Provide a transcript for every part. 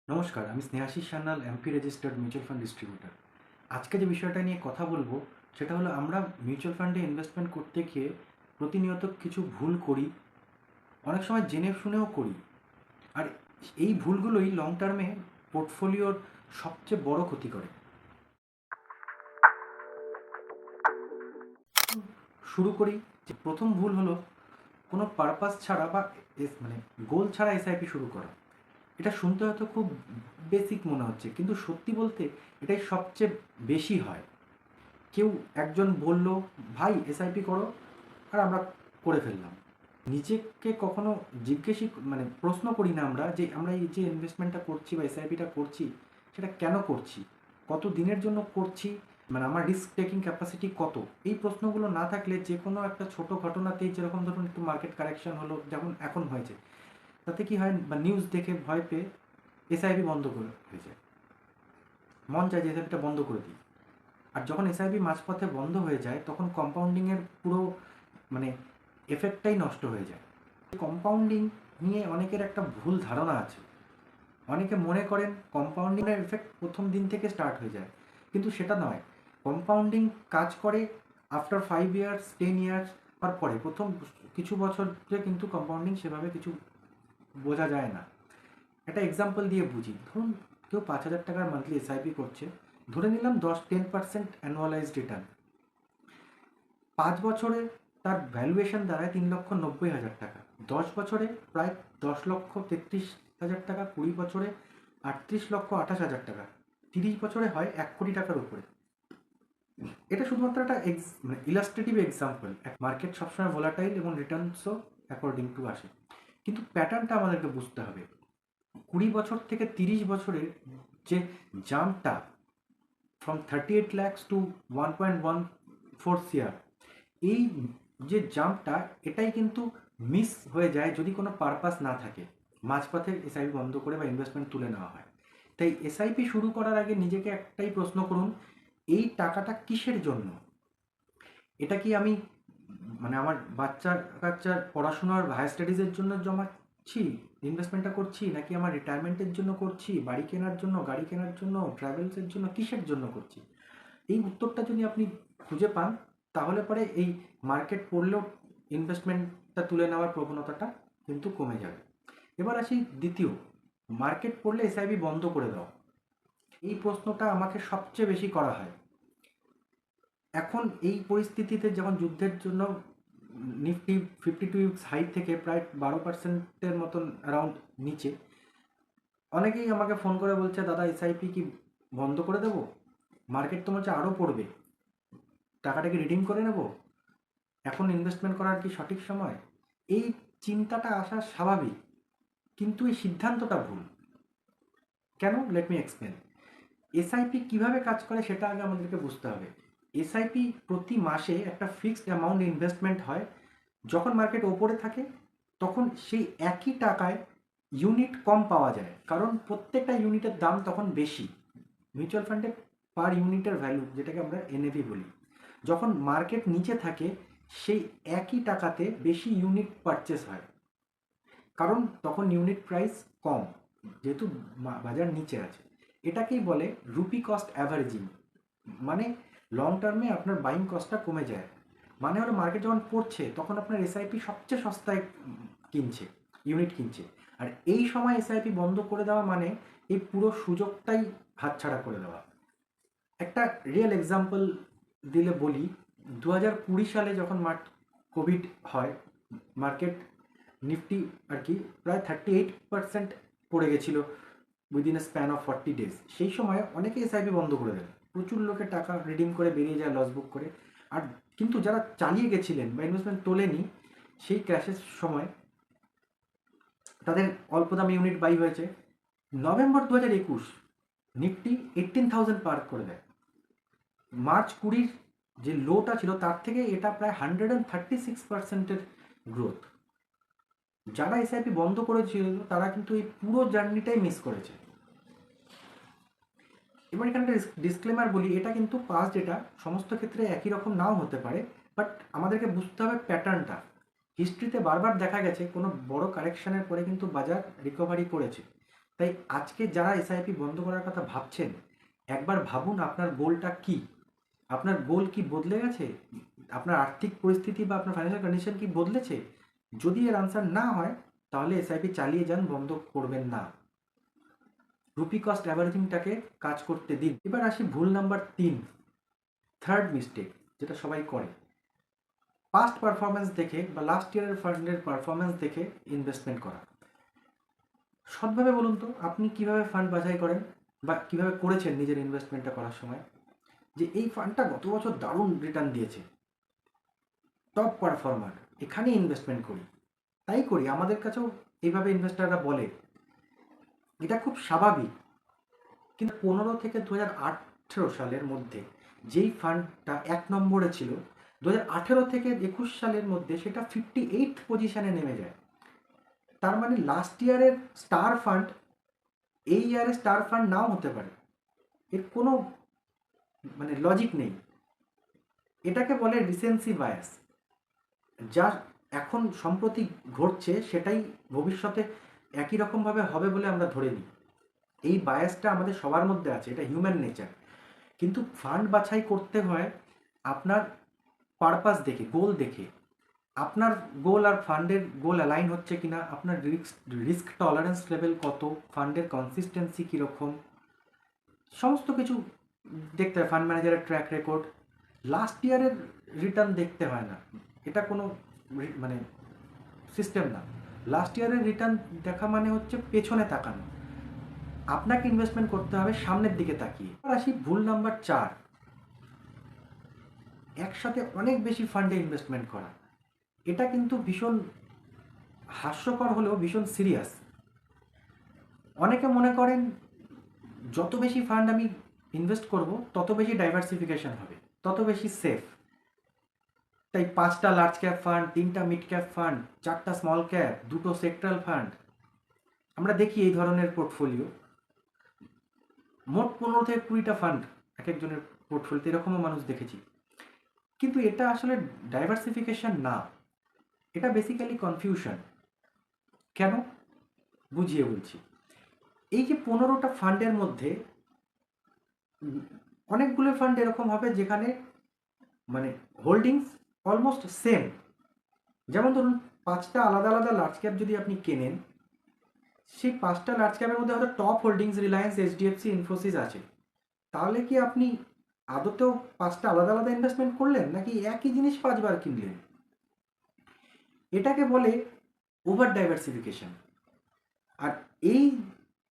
নমস্কার, আমি Snehashis Sanyal, AMFI registered mutual fund distributor. আজকে যে বিষয়টা নিয়ে কথা বলবো সেটা হলো আমরা মিউচুয়াল ফান্ডে ইনভেস্টমেন্ট করতে গিয়ে প্রতিনিয়ত কিছু ভুল করি, অনেক সময় জেনে শুনেও করি। আর এই ভুলগুলোই লং টার্মে পোর্টফোলিওর সবচেয়ে বড় ক্ষতি করে। শুরু করি। যে প্রথম ভুল হলো কোনো পারপাস ছাড়া বা মানে গোল ছাড়া এসআইপি শুরু করা। এটা শুনতে হয়তো খুব বেসিক মনে হচ্ছে, কিন্তু সত্যি বলতে এটাই সবচেয়ে বেশি হয়। কেউ একজন বলল, ভাই এসআইপি করো, আর আমরা করে ফেললাম। নিজেকে কখনো প্রশ্ন করি না আমরা যে আমরা এই যে ইনভেস্টমেন্টটা করছি বা এসআইপিটা করছি সেটা কেন করছি, কত দিনের জন্য করছি, মানে আমার রিস্ক টেকিং ক্যাপাসিটি কত। এই প্রশ্নগুলো না থাকলে যে কোনো একটা ছোট ঘটনাতেই, যেরকম ধরুন একটু মার্কেট কারেকশন হলো যেমন এখন হয়েছে, তাতে কি হয়, বা নিউজ দেখে ভয় পেয়ে এসআইপি বন্ধ করে হয়ে যায়, মন চায় যে এসআইপিটা বন্ধ করে দিই। আর যখন এসআইপি মাঝপথে বন্ধ হয়ে যায় তখন কম্পাউন্ডিংয়ের পুরো মানে এফেক্টটাই নষ্ট হয়ে যায়। কম্পাউন্ডিং নিয়ে অনেকের একটা ভুল ধারণা আছে। অনেকে মনে করেন কম্পাউন্ডিংয়ের এফেক্ট প্রথম দিন থেকে স্টার্ট হয়ে যায়, কিন্তু সেটা নয়। কম্পাউন্ডিং কাজ করে আফটার 5 ইয়ার্স 10 ইয়ার্স, তারপরে প্রথম কিছু বছরে কিন্তু কম্পাউন্ডিং সেভাবে কিছু বোঝা যায় না। একটা এক্সাম্পল দিয়ে বুঝি। ধরুন কেউ 5,000 টাকার মান্থলি এসআইপি করছে, ধরে নিলাম 10% অ্যানুয়ালাইজড রিটার্ন। 5 বছরে তার ভ্যালুয়েশন দাঁড়ায় 3,90,000 টাকা। 10 বছরে প্রায় 10,33,000 টাকা, 20 বছরে 38,28,000 টাকা, 30 বছরে হয় 1,00,00,000 টাকার উপরে। এটা শুধুমাত্র একটা ইলাস্ট্রেটিভ এক্সাম্পল। মার্কেট সবসময় ভোলাটাইল এবং রিটার্নসও অ্যাকর্ডিং টু আসে, কিন্তু প্যাটার্নটা আমাদেরকে বুঝতে হবে। 20 বছর থেকে 30 বছরের যে জাম্পটা, ফ্রম 38 lakhs টু 1.14 CR, এই যে জাম্পটা, এটাই কিন্তু মিস হয়ে যায় যদি কোনো পারপাস না থাকে, মাঝপথে এসআইপি বন্ধ করে বা ইনভেস্টমেন্ট তুলে নেওয়া হয়। তাই এসআইপি শুরু করার আগে নিজেকে একটাই প্রশ্ন করুন, এই টাকাটা কিসের জন্য? এটা কি আমি আমার বাচ্চার কাচ্চার পড়াশোনার হায়ার স্টাডিজের জন্য জমাচ্ছি, ইনভেস্টমেন্টটা করছি, নাকি আমার রিটায়ারমেন্টের জন্য করছি, বাড়ি কেনার জন্য, গাড়ি কেনার জন্য, ট্রাভেলসের জন্য, কিসের জন্য করছি? এই উত্তরটা যদি আপনি খুঁজে পান, তাহলে পরে এই মার্কেট পড়লেও ইনভেস্টমেন্টটা তুলে নেওয়ার প্রবণতাটা কিন্তু কমে যাবে। এবার আসি দ্বিতীয়, মার্কেট পড়লে এসআইপি বন্ধ করে দাও। এই প্রশ্নটা আমাকে সবচেয়ে বেশি করা হয়। এখন এই পরিস্থিতিতে যখন যুদ্ধের জন্য নিফটি 52 উইকস হাই থেকে প্রায় 12%-এর মতন অ্যারাউন্ড নিচে, অনেকেই আমাকে ফোন করে বলছে, দাদা এসআইপি কি বন্ধ করে দেবো? মার্কেট তো হচ্ছে আরও পড়বে, টাকাটাকে রিডিম করে নেব, এখন ইনভেস্টমেন্ট করার কি সঠিক সময়? এই চিন্তাটা আসা স্বাভাবিক, কিন্তু এই সিদ্ধান্তটা ভুল। কেন? Let me explain. এসআইপি কিভাবে কাজ করে সেটা আগে আমাদেরকে বুঝতে হবে। এসআইপি প্রতি মাসে একটা ফিক্সড অ্যামাউন্ট ইনভেস্টমেন্ট হয়। যখন মার্কেট ওপরে থাকে তখন সেই একই টাকায় ইউনিট কম পাওয়া যায়, কারণ প্রত্যেকটা ইউনিটের দাম তখন বেশি। মিউচুয়াল ফান্ডে পার ইউনিটের ভ্যালু, যেটাকে আমরা এনএভি বলি, যখন মার্কেট নিচে থাকে সেই একই টাকাতে বেশি ইউনিট পারচেস হয়, কারণ তখন ইউনিট প্রাইস কম, যেহেতু বাজার নিচে আছে। এটাকেই বলে রুপি কস্ট অ্যাভারেজিং। মানে লং টার্মে আপনার বাইং কস্টটা কমে যায়। মানে হলো মার্কেট যখন পড়ছে তখন আপনার এসআইপি সবচেয়ে সস্তায় কিনছে, ইউনিট কিনছে। আর এই সময় এসআইপি বন্ধ করে দেওয়া মানে এই পুরো সুযোগটাই হাতছাড়া করে দেওয়া। একটা রিয়েল এক্সাম্পল দিলে বলি, 2020 সালে যখন কোভিড হয়, মার্কেট নিফটি আর কি প্রায় 38% পড়ে গেছিল within a span of 40 days. সেই সময় অনেকে এসআইপি বন্ধ করে দেন, প্রচুর লোকের টাকা রিডিম করে বেরিয়ে যায় লস বুক করে। আর কিন্তু যারা চালিয়ে গেছিলেন বা ইনভেস্টমেন্ট তোলেনি, সেই ক্র্যাশের সময় তাদের অল্প দামে ইউনিট বাই হয়েছে। নভেম্বর 2021 নিফটি 18,000 পার করে দেয়। মার্চ 20 যে লোটা ছিল তার থেকে এটা প্রায় 136%-এর গ্রোথ। যারা এসআইপি বন্ধ করেছিল তারা কিন্তু এই পুরো জার্নিটাই মিস করেছে। এবার এখানে ডিসক্লেমার বলি, এটা কিন্তু পাস্ট ডেটা, সমস্ত ক্ষেত্রে একই রকম নাও হতে পারে, বাট আমাদেরকে বুঝতে হবে প্যাটার্নটা। হিস্ট্রিতে বারবার দেখা গেছে কোনো বড় কারেকশনের পরে কিন্তু বাজার রিকভারি করেছে। তাই আজকে যারা এসআইপি বন্ধ করার কথা ভাবছেন, একবার ভাবুন আপনার গোলটা কি। আপনার গোল কি বদলে গেছে? আপনার আর্থিক পরিস্থিতি বা আপনার ফাইন্যান্সিয়াল কন্ডিশন কি বদলেছে? যদি এর আনসার না হয়, তাহলে এসআইপি চালিয়ে যান, বন্ধ করবেন না। রুপি কস্ট অ্যাভারেজিংটাকে কাজ করতে দিন। এবার আসি ভুল নাম্বার 3, থার্ড মিস্টেক, যেটা সবাই করে। পাস্ট পারফরমেন্স দেখে বা লাস্ট ইয়ারের ফান্ডের পারফরমেন্স দেখে ইনভেস্টমেন্ট করা। সৎভাবে বলুন তো, আপনি কিভাবে ফান্ড বাছাই করেন বা কিভাবে করেছেন নিজের ইনভেস্টমেন্টটা করার সময়, যে এই ফান্ডটা গত বছর দারুণ রিটার্ন দিয়েছে, টপ পারফর্মার, এখানে ইনভেস্টমেন্ট করি। তাই করি, আমাদের কাছেও এইভাবে ইনভেস্টাররা বলে, এটা খুব স্বাভাবিক। কিন্তু 2015 থেকে 2018 সালের মধ্যে যেই ফান্ডটা 1 নম্বরে ছিল, 2018 থেকে 21 সালের মধ্যে সেটা 58 পজিশনে নেমে যায়। তার মানে লাস্ট ইয়ারের স্টার ফান্ড এই ইয়ারে স্টার ফান্ড নাও হতে পারে, এর কোনো মানে লজিক নেই। এটাকে বলে রিসেন্সি বায়াস। যা এখন সম্প্রতি ঘটছে সেটাই ভবিষ্যতে একই রকমভাবে হবে বলে আমরা ধরে নিই। এই বায়াসটা আমাদের সবার মধ্যে আছে, এটা হিউম্যান নেচার। কিন্তু ফান্ড বাছাই করতে হয় আপনার পারপাস দেখে, গোল দেখে। আপনার গোল আর ফান্ডের গোল অ্যালাইন হচ্ছে কিনা, আপনার রিস্ক টলারেন্স লেভেল কত, ফান্ডের কনসিস্টেন্সি কীরকম, সমস্ত কিছু দেখতে হয়। ফান্ড ম্যানেজারের ট্র্যাক রেকর্ড, লাস্ট ইয়ারের রিটার্ন দেখতে হয় না, এটা কোনো মানে সিস্টেম না। লাস্ট ইয়ারের রিটার্ন দেখা মানে হচ্ছে পেছনে তাকানো। আপনাকে ইনভেস্টমেন্ট করতে হবে সামনের দিকে তাকিয়ে। এবার আসি ভুল নাম্বার 4, একসাথে অনেক বেশি ফান্ডে ইনভেস্টমেন্ট করা। এটা কিন্তু ভীষণ হাস্যকর হলেও ভীষণ সিরিয়াস। অনেকে মনে করেন যত বেশি ফান্ড আমি ইনভেস্ট করব তত বেশি ডাইভার্সিফিকেশন হবে, তত বেশি সেফ। তাই 5টা লার্জ ক্যাপ ফান্ড, 3টা মিড ক্যাপ ফান্ড, 4টা স্মল ক্যাপ, 2টো সেক্টরাল ফান্ড, আমরা দেখি এই ধরনের পোর্টফোলিও। মোট 15 থেকে 20টা ফান্ড এক একজনের পোর্টফোলিওতে, এরকমও মানুষ দেখেছি। কিন্তু এটা আসলে ডাইভার্সিফিকেশন না, এটা বেসিক্যালি কনফিউশন। কেন? বুঝিয়ে বলছি। এই যে 15টা ফান্ডের মধ্যে অনেকগুলো ফান্ড এরকম হবে যেখানে মানে হোল্ডিংস অলমোস্ট সেম। যেমন ধরুন 5টা আলাদা আলাদা লার্জ ক্যাপ যদি আপনি কেনেন, সেই 5টা লার্জ ক্যাপের মধ্যে হয়তো top holdings Reliance, HDFC, Infosys আছে। তাহলে কি আপনি আদতেও 5টা আলাদা আলাদা ইনভেস্টমেন্ট করলেন, নাকি একই জিনিস 5বার কিনলেন? এটাকে বলে ওভার ডাইভার্সিফিকেশন। আর এই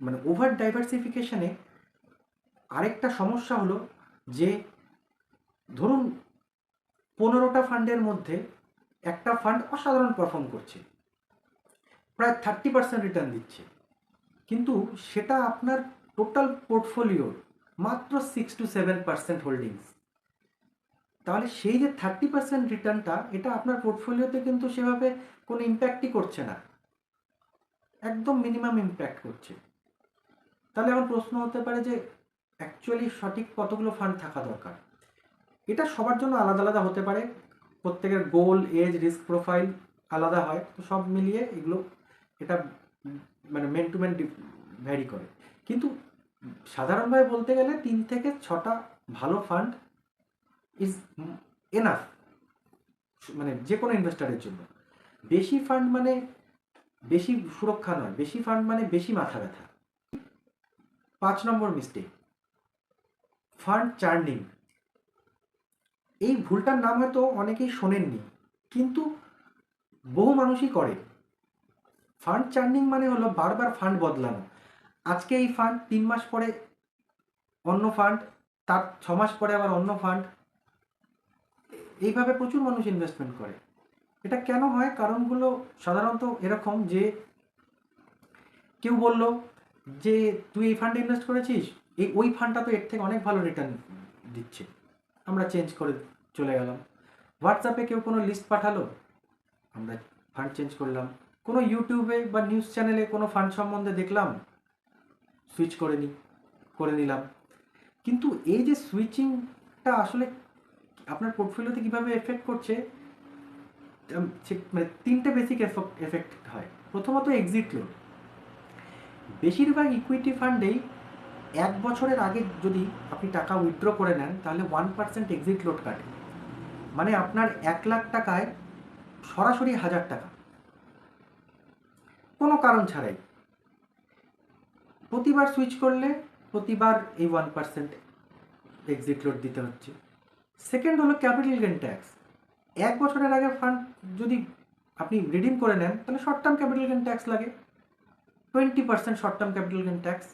মানে ওভার ডাইভার্সিফিকেশনে আরেকটা সমস্যা হলো যে, ধরুন 15টা ফান্ডের মধ্যে একটা ফান্ড অসাধারণ পারফর্ম করছে, প্রায় 30% রিটার্ন দিচ্ছে, কিন্তু সেটা আপনার টোটাল পোর্টফোলিওর মাত্র 6 to 7% হোল্ডিংস। তাহলে সেই যে 30% রিটার্নটা, এটা আপনার পোর্টফোলিওতে কিন্তু সেভাবে কোনো ইম্প্যাক্টই করছে না, একদম মিনিমাম ইম্প্যাক্ট করছে। তাহলে আমার প্রশ্ন হতে পারে যে অ্যাকচুয়ালি সঠিক কতগুলো ফান্ড থাকা দরকার? এটা সবার জন্য আলাদা আলাদা হতে পারে, প্রত্যেকের গোল, এজ, রিস্ক প্রোফাইল আলাদা হয়, তো সব মিলিয়ে এগুলো এটা মানে মেন টু মেন ভ্যারি করে। কিন্তু সাধারণভাবে বলতে গেলে 3 থেকে 6টা ভালো ফান্ড ইজ এনাফ, মানে যে কোনো ইনভেস্টারের জন্য। বেশি ফান্ড মানে বেশি সুরক্ষা নয়, বেশি ফান্ড মানে বেশি মাথা ব্যথা। 5 নম্বর মিস্টেক, ফান্ড চার্নিং। এই ভুলটার নাম হয়তো অনেকেই শোনেননি, কিন্তু বহু মানুষই করে। ফান্ড চার্নিং মানে হলো বারবার ফান্ড বদলানো। আজকে এই ফান্ড, 3 মাস পরে অন্য ফান্ড, তার 6 মাস পরে আবার অন্য ফান্ড, এইভাবে প্রচুর মানুষ ইনভেস্টমেন্ট করে। এটা কেন হয়? কারণগুলো সাধারণত এরকম যে, কেউ বলল যে তুই এই ফান্ডে ইনভেস্ট করেছিস, ওই ফান্ডটা তো এর থেকে অনেক ভালো রিটার্ন দিচ্ছে, আমরা চেঞ্জ করে চলে গেলাম। হোয়াটসঅ্যাপে কেউ কোনো লিস্ট পাঠালো, আমরা ফান্ড চেঞ্জ করলাম। কোনো ইউটিউবে বা নিউজ চ্যানেলে কোনো ফান্ড সম্বন্ধে দেখলাম, সুইচ করে নিলাম। কিন্তু এই যে সুইচিংটা আসলে আপনার পোর্টফোলিওতে কীভাবে এফেক্ট করছে, মানে 3টে বেসিক এফেক্ট হয়। প্রথমত এক্সিট লোড। বেশিরভাগ ইকুইটি ফান্ডেই 1 বছরের আগে যদি আপনি টাকা উইথড্র করে নেন তাহলে 1% এক্সিট লোড কাটে, মানে আপনার 1 লাখ টাকায় সরাসরি 1000 টাকা কোনো কারণ ছাড়াই। প্রতিবার সুইচ করলে প্রতিবার এই 1% এক্সিট লোড দিতে হচ্ছে। সেকেন্ড হলো ক্যাপিটাল গেন ট্যাক্স। 1 বছরের আগে ফান্ড যদি আপনি রিডিম করে নেন তাহলে short term capital gain tax লাগে 20% short term capital gain tax.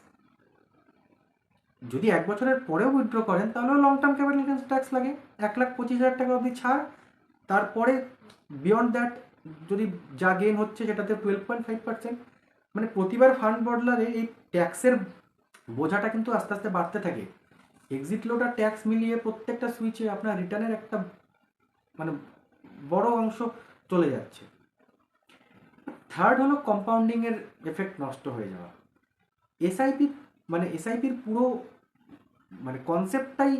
যদি 1 বছরের পরেও উইথড্র করেন তাহলেও long term capital gain tax লাগে 1,25,000 টাকা অবধি ছাড়। তারপরে বিয়ন্ড দ্যাট যদি যা গেন হচ্ছে সেটাতে 12.5%। মানে প্রতিবার ফান্ড বদলালে এই ট্যাক্সের বোঝাটা কিন্তু আস্তে আস্তে বাড়তে থাকে। এক্সিট লোড আর ট্যাক্স মিলিয়ে প্রত্যেকটা সুইচে আপনার রিটার্নের একটা মানে বড় অংশ চলে যাচ্ছে। থার্ড হলো কম্পাউন্ডিংয়ের এফেক্ট নষ্ট হয়ে যাওয়া। এসআইপি মানে এসআইপির পুরো মানে কনসেপ্টটাই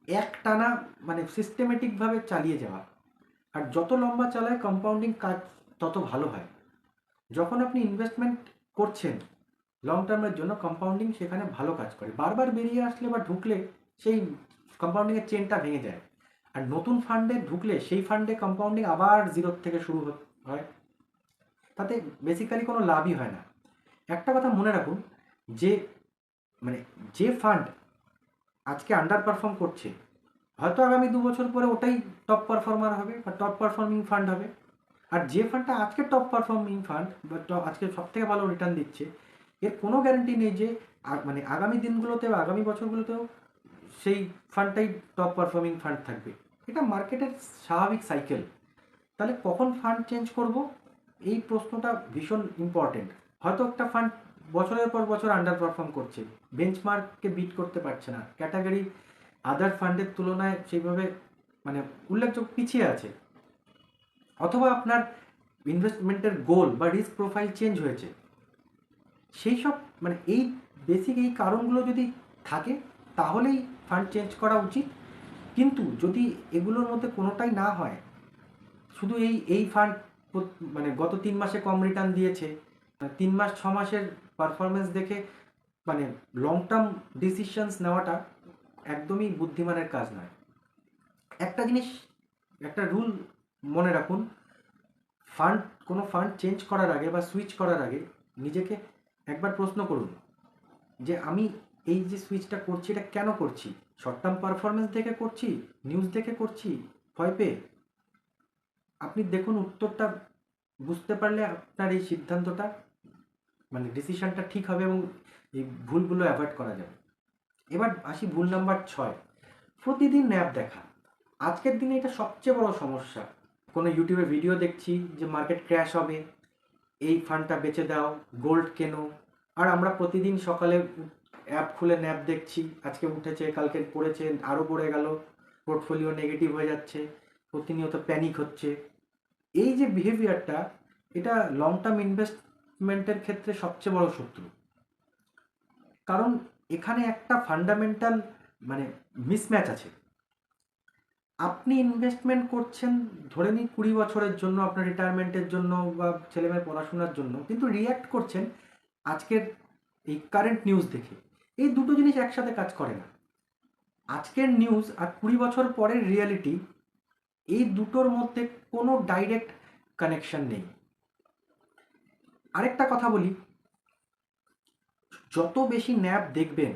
একটানা মানে সিস্টেমেটিকভাবে চালিয়ে যাওয়া, আর যত লম্বা চালায় কম্পাউন্ডিং কাজ তত ভালো হয়। যখন আপনি ইনভেস্টমেন্ট করছেন লং টার্মের জন্য কম্পাউন্ডিং সেখানে ভালো কাজ করে, বারবার বেরিয়ে আসলে বা ঢুকলে সেই কম্পাউন্ডিংয়ের চেনটা ভেঙে যায়। আর নতুন ফান্ডে ঢুকলে সেই ফান্ডে কম্পাউন্ডিং আবার জিরোর থেকে শুরু হয়, তাতে বেসিক্যালি কোনো লাভই হয় না। একটা কথা মনে রাখুন যে মানে যে ফান্ড আজকে আন্ডার পারফর্ম করছে হয়তো আগামী 2 বছর পরে ওটাই টপ পারফর্মার হবে বা টপ পারফর্মিং ফান্ড হবে। আর যে ফান্ডটা আজকে টপ পারফর্মিং ফান্ড বা আজকে সব থেকে ভালো রিটার্ন দিচ্ছে, এর কোনো গ্যারান্টি নেই যে মানে আগামী দিনগুলোতে বা আগামী বছরগুলোতেও সেই ফান্ডটাই টপ পারফর্মিং ফান্ড থাকবে। এটা মার্কেটের স্বাভাবিক সাইকেল। তাহলে কখন ফান্ড চেঞ্জ করব, এই প্রশ্নটা ভীষণ ইম্পর্টেন্ট। হয়তো একটা ফান্ড বছরের পর বছর আন্ডার পারফর্ম করছে, বেঞ্চমার্ককে বিট করতে পারছে না, ক্যাটাগরি আদার ফান্ডের তুলনায় সেইভাবে মানে উল্লেখযোগ্য পিছিয়ে আছে, অথবা আপনার ইনভেস্টমেন্টের গোল বা রিস্ক প্রোফাইল চেঞ্জ হয়েছে। সেই সব মানে এই বেসিক এই কারণগুলো যদি থাকে তাহলেই ফান্ড চেঞ্জ করা উচিত। কিন্তু যদি এগুলোর মধ্যে কোনোটাই না হয়, শুধু এই ফান্ড মানে গত 3 মাসে কম রিটার্ন দিয়েছে, 3 মাস 6 মাসের পারফরমেন্স দেখে মানে লং টার্ম ডিসিশনস নেওয়াটা একদমই বুদ্ধিমানের কাজ নয়। একটা জিনিস, একটা রুল মনে রাখুন, কোনো ফান্ড চেঞ্জ করার আগে বা সুইচ করার আগে নিজেকে একবার প্রশ্ন করুন যে আমি এই যে সুইচটা করছি এটা কেন করছি, শর্ট টার্ম পারফরমেন্স দেখে করছি, নিউজ দেখে করছি, ভয় পেয়ে। আপনি দেখুন উত্তরটা বুঝতে পারলে আপনার এই সিদ্ধান্তটা মানে ডিসিশনটা ঠিক হবে এবং এই ভুলগুলো অ্যাভয়েড করা যাবে। এবার আসি ভুল নাম্বার 6, প্রতিদিন ন্যাপ দেখা। আজকের দিনে এটা সবচেয়ে বড় সমস্যা। কোনো ইউটিউবে ভিডিও দেখছি যে মার্কেট ক্র্যাশ হবে, এই ফান্ডটা বেচে দাও, গোল্ড কেনো, আর আমরা প্রতিদিন সকালে অ্যাপ খুলে ন্যাপ দেখছি, আজকে উঠেছে কালকে পড়েছে আরও পড়ে গেল, পোর্টফোলিও নেগেটিভ হয়ে যাচ্ছে, প্রতিনিয়ত প্যানিক হচ্ছে। এই যে বিহেভিয়ারটা, এটা লং টার্ম ইনভেস্টমেন্টের ক্ষেত্রে সবচেয়ে বড় শত্রু। কারণ এখানে একটা ফান্ডামেন্টাল মানে মিসম্যাচ আছে। আপনি ইনভেস্টমেন্ট করছেন ধরে নিন 20 বছরের জন্য, আপনার রিটায়ারমেন্টের জন্য বা ছেলেমেয়ের পড়াশোনার জন্য, কিন্তু রিয়্যাক্ট করছেন আজকের এই কারেন্ট নিউজ দেখে। এই দুটো জিনিস একসাথে কাজ করে না। আজকের নিউজ আর 20 বছর পরের রিয়ালিটি, এই দুটোর মধ্যে কোনো ডাইরেক্ট কানেকশন নেই। আরেকটা কথা বলি, যত বেশি ন্যাপ দেখবেন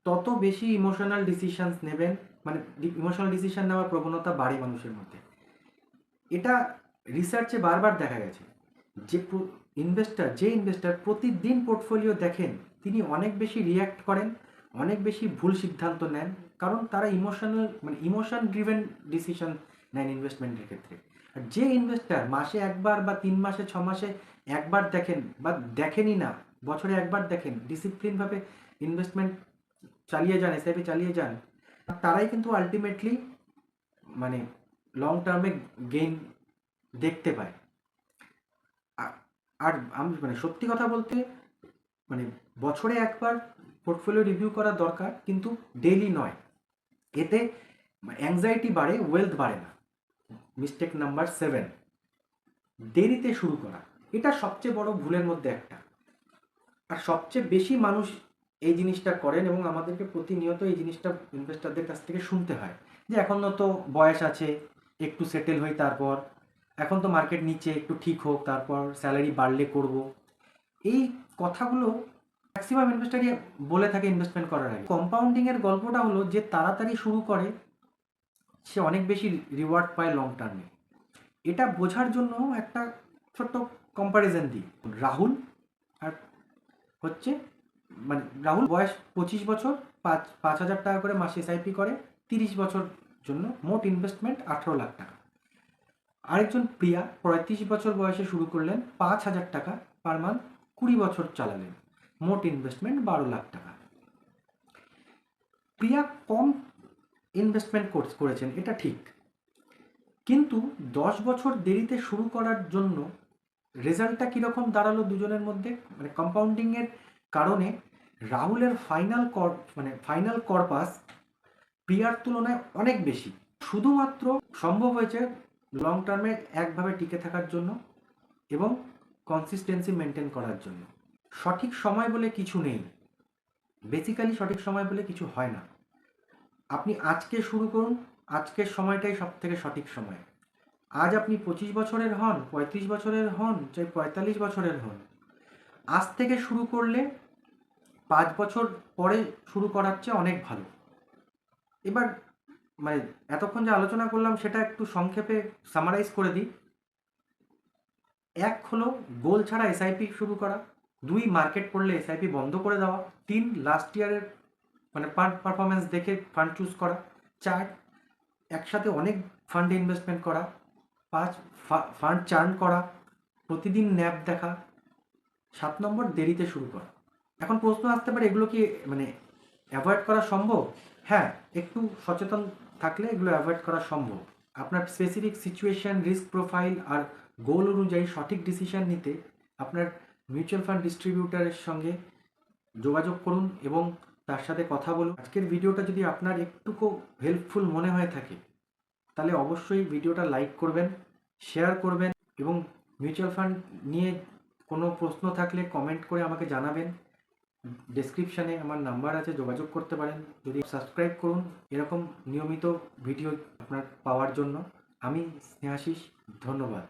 তত বেশি ইমোশনাল ডিসিশনস নেবেন, মানে ইমোশনাল ডিসিশন নেওয়ার প্রবণতা বাড়ে মানুষের মধ্যে। এটা রিসার্চে বারবার দেখা গেছে যে ইনভেস্টার প্রতিদিন পোর্টফোলিও দেখেন তিনি অনেক বেশি রিয়্যাক্ট করেন, অনেক বেশি ভুল সিদ্ধান্ত নেন, কারণ তারা ইমোশন ড্রিভেন ডিসিশন নেন ইনভেস্টমেন্টের ক্ষেত্রে। আর যে ইনভেস্টার মাসে একবার বা 3 মাসে 6 মাসে একবার দেখেন বা দেখেনই না, বছরে একবার দেখেন, ডিসিপ্লিনভাবে ইনভেস্টমেন্ট চালিয়ে যান, এসআইপি চালিয়ে যান, তারাই কিন্তু আলটিমেটলি মানে লং টার্মে গেইন দেখতে পায়। আর আমি মানে সত্যি কথা বলতে মানে বছরে একবার পোর্টফোলিও রিভিউ করা দরকার, কিন্তু ডেইলি নয়। এতে অ্যাংজাইটি বাড়ে, ওয়েলথ বাড়ে না। মিস্টেক নাম্বার 7, দেরিতে শুরু করা। এটা সবচেয়ে বড় ভুলের মধ্যে একটা। আর সবচেয়ে বেশি মানুষ এই জিনিসটা করেন এবং আমাদেরকে প্রতিনিয়ত এই জিনিসটা ইনভেস্টরদের কাছ থেকে শুনতে হয় যে এখনও তো বয়স আছে, একটু সেটেল হই, তারপর এখন তো মার্কেট নিচে, একটু ঠিক হোক, তারপর স্যালারি বাড়লে করব। এই কথাগুলো ম্যাক্সিমাম ইনভেস্টারই বলে থাকে ইনভেস্টমেন্ট করার আগে। কম্পাউন্ডিংয়ের গল্পটা হলো যে তাড়াতাড়ি শুরু করে সে অনেক বেশি রিওয়ার্ড পায় লং টার্মে। এটা বোঝার জন্য একটা ছোট্ট কম্প্যারিজন দিই। রাহুল আর হচ্ছে, মানে রাহুল বয়স 25 বছর, 5,000 টাকা করে মাসে এসআইপি করে, 30 বছর জন্য, মোট ইনভেস্টমেন্ট 18 লাখ টাকা। আরেকজন প্রিয়া 35 বছর বয়সে শুরু করলেন, 5,000 টাকা পার মান্থ, 20 বছর চালালেন, মোট ইনভেস্টমেন্ট 12 লাখ টাকা। প্রিয়া কম ইনভেস্টমেন্ট করেছেন, এটা ঠিক, কিন্তু 10 বছর দেরিতে শুরু করার জন্য রেজাল্টটা কীরকম দাঁড়ালো দুজনের মধ্যে, মানে কম্পাউন্ডিংয়ের কারণে রাহুলের ফাইনাল কর্পাস প্রিয়ার তুলনায় অনেক বেশি। শুধুমাত্র সম্ভব হয়েছে লং টার্মে একভাবে টিকে থাকার জন্য এবং কনসিস্টেন্সি মেনটেন করার জন্য। সঠিক সময় বলে কিছু নেই, বেসিক্যালি সঠিক সময় বলে কিছু হয় না। আপনি আজকে শুরু করুন, আজকের সময়টাই সব থেকে সঠিক সময়। আজ আপনি 25 বছরের হন, 35 বছরের হন, চাই 45 বছরের হন, আজ থেকে শুরু করলে 5 বছর পরে শুরু করার চেয়ে অনেক ভালো। এবার মানে এতক্ষণ যে আলোচনা করলাম সেটা একটু সংক্ষেপে সামারাইজ করে দিই। 1 হলো গোল ছাড়া এসআইপি শুরু করা, 2 মার্কেট পড়লে এসআইপি বন্ধ করে দেওয়া, 3 লাস্ট ইয়ারের মানে পারফরমেন্স দেখে ফান্ড চুজ করা, 4 একসাথে অনেক ফান্ডে ইনভেস্টমেন্ট করা, 5 ফান্ড চার্ন করা, প্রতিদিন ন্যাপ দেখা, 7 নম্বর দেরিতে শুরু করা। এখন প্রশ্ন আসতে পারে এগুলো কি মানে অ্যাভয়েড করা সম্ভব? হ্যাঁ, একটু সচেতন থাকলে এগুলো অ্যাভয়েড করা সম্ভব। আপনার স্পেসিফিক সিচুয়েশন, রিস্ক প্রোফাইল আর গোল অনুযায়ী সঠিক ডিসিশন নিতে আপনার মিউচুয়াল ফান্ড ডিস্ট্রিবিউটারের সঙ্গে যোগাযোগ করুন এবং তার সাথে কথা বলুন। আজকের ভিডিওটা যদি আপনার একটুকু হেল্পফুল মনে হয়ে থাকে তাহলে অবশ্যই ভিডিওটা লাইক করবেন, শেয়ার করবেন এবং মিউচুয়াল ফান্ড নিয়ে কোনো প্রশ্ন থাকলে কমেন্ট করে আমাকে জানাবেন। ডেসক্রিপশানে আমার নাম্বার আছে, যোগাযোগ করতে পারেন। যদি সাবস্ক্রাইব করুন এরকম নিয়মিত ভিডিও আপনার পাওয়ার জন্য। আমি স্নেহাশিস, ধন্যবাদ।